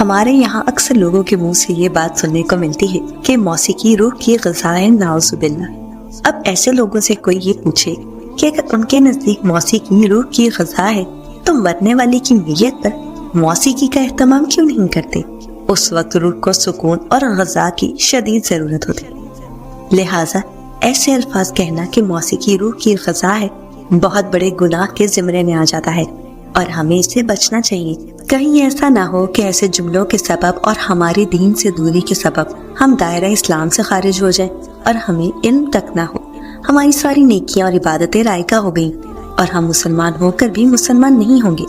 ہمارے یہاں اکثر لوگوں کے منہ سے یہ بات سننے کو ملتی ہے کہ موسیقی روح کی غذا ہے، نعوذ باللہ۔ اب ایسے لوگوں سے کوئی یہ پوچھے کہ اگر ان کے نزدیک موسیقی روح کی غذا ہے تو مرنے والے کی میت پر موسیقی کا اہتمام کیوں نہیں کرتے؟ اس وقت روح کو سکون اور غذا کی شدید ضرورت ہوتی، لہٰذا ایسے الفاظ کہنا کہ موسیقی روح کی غذا ہے بہت بڑے گناہ کے زمرے میں آ جاتا ہے، اور ہمیں اس سے بچنا چاہیے۔ کہیں ایسا نہ ہو کہ ایسے جملوں کے سبب اور ہمارے دین سے دوری کے سبب ہم دائرہ اسلام سے خارج ہو جائیں اور ہمیں علم تک نہ ہو، ہماری ساری نیکیاں اور عبادتیں رائگاں ہو گئیں اور ہم مسلمان ہو کر بھی مسلمان نہیں ہوں گے،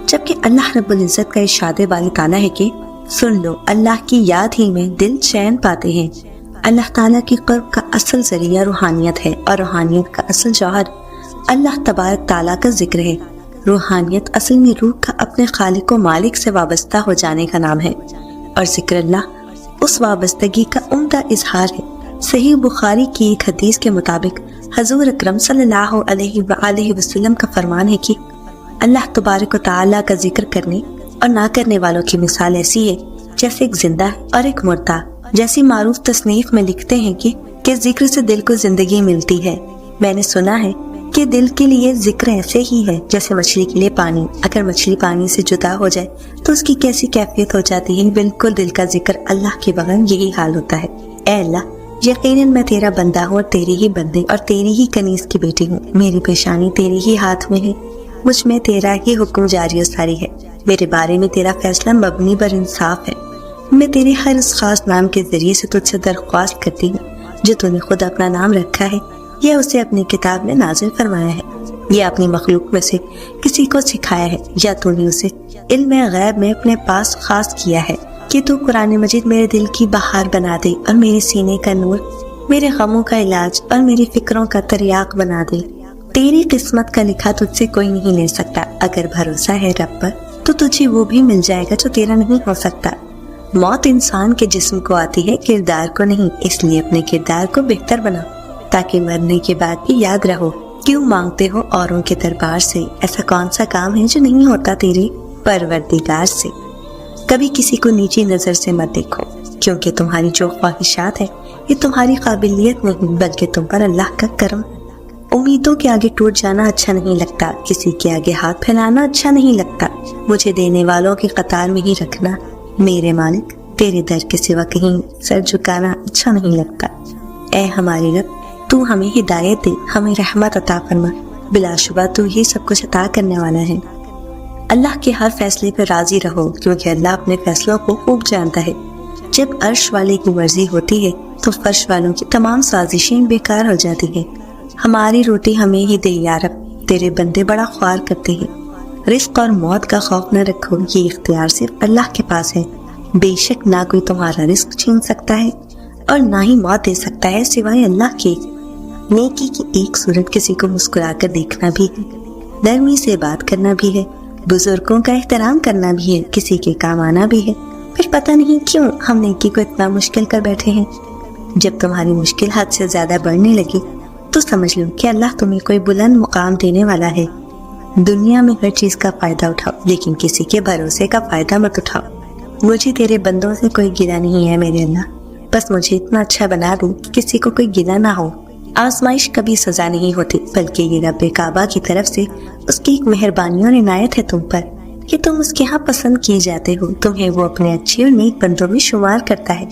جبکہ اللہ رب العزت کا ارشاد باری تعالیٰ ہے کہ سن لو، اللہ کی یاد ہی میں دل چین پاتے ہیں۔ اللہ تعالیٰ کی قرب کا اصل ذریعہ روحانیت ہے، اور روحانیت کا اصل جوہر اللہ تبارک تعالیٰ کا ذکر ہے۔ روحانیت اصل میں روح کا اپنے خالق و مالک سے وابستہ ہو جانے کا نام ہے، اور ذکر اللہ اس وابستگی کا عمدہ اظہار ہے۔ صحیح بخاری کی ایک حدیث کے مطابق حضور اکرم صلی اللہ علیہ وآلہ وسلم کا فرمان ہے کہ اللہ تبارک و تعالیٰ کا ذکر کرنے اور نہ کرنے والوں کی مثال ایسی ہے جیسے ایک زندہ ہے اور ایک مردہ۔ جیسی معروف تصنیف میں لکھتے ہیں کہ ذکر سے دل کو زندگی ملتی ہے۔ میں نے سنا ہے کہ دل کے لیے ذکر ایسے ہی ہے جیسے مچھلی کے لیے پانی، اگر مچھلی پانی سے جدا ہو جائے تو اس کی کیسی کیفیت ہو جاتی ہے، بالکل دل کا ذکر اللہ کے بغیر یہی حال ہوتا ہے۔ اے اللہ، یقیناً میں تیرا بندہ ہوں اور تیری ہی بندے اور تیری ہی کنیز کی بیٹی ہوں، میری پیشانی تیری ہی ہاتھ میں ہے، مجھ میں تیرا ہی حکم جاری و ساری ہے، میرے بارے میں تیرا فیصلہ مبنی پر انصاف ہے، میں تیرے ہر اس خاص نام کے ذریعے سے تجھ سے درخواست کرتی ہوں جو تو نے خود اپنا نام رکھا ہے یا اسے اپنی کتاب میں نازل فرمایا ہے یا اپنی مخلوق میں سے کسی کو سکھایا ہے یا تو نے اسے علم غیب میں اپنے پاس خاص کیا ہے کہ تو قرآن مجید میرے دل کی بہار بنا دے اور میرے سینے کا نور، میرے غموں کا علاج اور میری فکروں کا تریاق بنا دے۔ تیری قسمت کا لکھا تجھ سے کوئی نہیں لے سکتا، اگر بھروسہ ہے رب پر تو تجھے وہ بھی مل جائے گا جو تیرا نہیں ہو سکتا۔ موت انسان کے جسم کو آتی ہے، کردار کو نہیں، اس لیے اپنے کردار کو بہتر بنا تاکہ مرنے کے بعد بھی یاد رہو۔ کیوں مانگتے ہو اوروں کے دربار سے؟ ایسا کون سا کام ہے جو نہیں ہوتا تیرے پروردگار سے؟ کبھی کسی کو نیچی نظر سے مت دیکھو، کیونکہ تمہاری جو خواہشات ہے یہ تمہاری قابلیت نہیں بلکہ تم پر اللہ کا کرم۔ امیدوں کے آگے ٹوٹ جانا اچھا نہیں لگتا، کسی کے آگے ہاتھ پھیلانا اچھا نہیں لگتا، مجھے دینے والوں کی قطار میں ہی رکھنا، میرے مالک تیرے در کے سوا کہیں سر جھکانا اچھا نہیں لگتا۔ اے ہمارے رب، تو ہمیں ہدایت دے، ہمیں رحمت عطا فرما، بلا شبہ تو ہی سب کچھ عطا کرنے والا ہے۔ اللہ کے ہر فیصلے پر راضی رہو، کیونکہ اللہ اپنے فیصلوں کو خوب جانتا ہے۔ جب عرش والے کی مرضی ہوتی ہے تو فرش والوں کی تمام سازشیں بیکار ہو جاتی ہیں۔ ہماری روٹی ہمیں ہی دے یا رب، تیرے بندے بڑا خوار کرتے ہیں۔ رزق اور موت کا خوف نہ رکھو، یہ اختیار صرف اللہ کے پاس ہے۔ بے شک نہ کوئی تمہارا رزق چھین سکتا ہے اور نہ ہی موت دے سکتا ہے سوائے اللہ کے۔ نیکی کی ایک صورت کسی کو مسکرا کر دیکھنا بھی ہے، نرمی سے بات کرنا بھی ہے، بزرگوں کا احترام کرنا بھی ہے، کسی کے کام آنا بھی ہے۔ پھر پتہ نہیں کیوں ہم نیکی کو اتنا مشکل کر بیٹھے ہیں۔ جب تمہاری مشکل حد سے زیادہ بڑھنے لگی تو سمجھ لو کہ اللہ تمہیں کوئی بلند مقام دینے والا ہے۔ دنیا میں ہر چیز کا فائدہ اٹھاؤ، لیکن کسی کے بھروسے کا فائدہ مت اٹھاؤ۔ مجھے تیرے بندوں سے کوئی گلہ نہیں ہے میرے اللہ، بس مجھے اتنا اچھا بنا دو کہ کسی کو کوئی گلہ نہ ہو۔ آزمائش کبھی سزا نہیں ہوتی، بلکہ یہ رب کعبہ کی طرف سے اس کی ایک مہربانی اور عنایت ہے تم پر کہ تم اس کے ہاں پسند کیے جاتے ہو، تمہیں وہ اپنے اچھے اور نیک بندوں میں شمار کرتا ہے،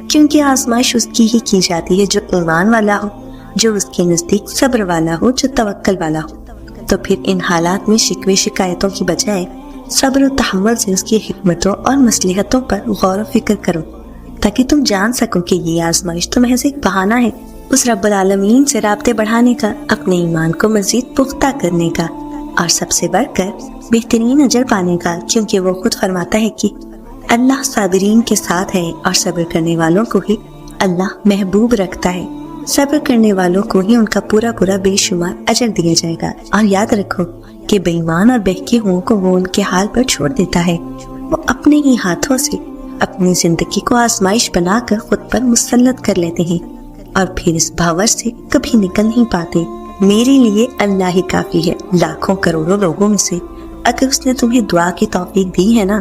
کیونکہ آزمائش اس کی ہی کی جاتی ہے جو ایمان والا ہو، جو اس کے نزدیک صبر والا ہو، جو توکل والا ہو۔ تو پھر ان حالات میں شکوے شکایتوں کی بجائے صبر و تحمل سے اس کی حکمتوں اور مصلحتوں پر غور و فکر کرو، تاکہ تم جان سکو کہ یہ آزمائش تو محض ایک بہانہ ہے اس رب العالمین سے رابطے بڑھانے کا، اپنے ایمان کو مزید پختہ کرنے کا، اور سب سے بڑھ کر بہترین اجر پانے کا، کیونکہ وہ خود فرماتا ہے کہ اللہ صابرین کے ساتھ ہے اور صبر کرنے والوں کو ہی اللہ محبوب رکھتا ہے۔ صبر کرنے والوں کو ہی ان کا پورا پورا بے شمار اجر دیا جائے گا۔ اور یاد رکھو کہ بے ایمان اور بہکے ہوں کو وہ ان کے حال پر چھوڑ دیتا ہے، وہ اپنے ہی ہاتھوں سے اپنی زندگی کو آزمائش بنا کر خود پر مسلط کر لیتے ہیں اور پھر اس بھاور سے کبھی نکل نہیں پاتے۔ میرے لیے اللہ ہی کافی ہے، لاکھوں کروڑوں لوگوں میں سے اگر اس نے تمہیں دعا کی توفیق دی ہے نا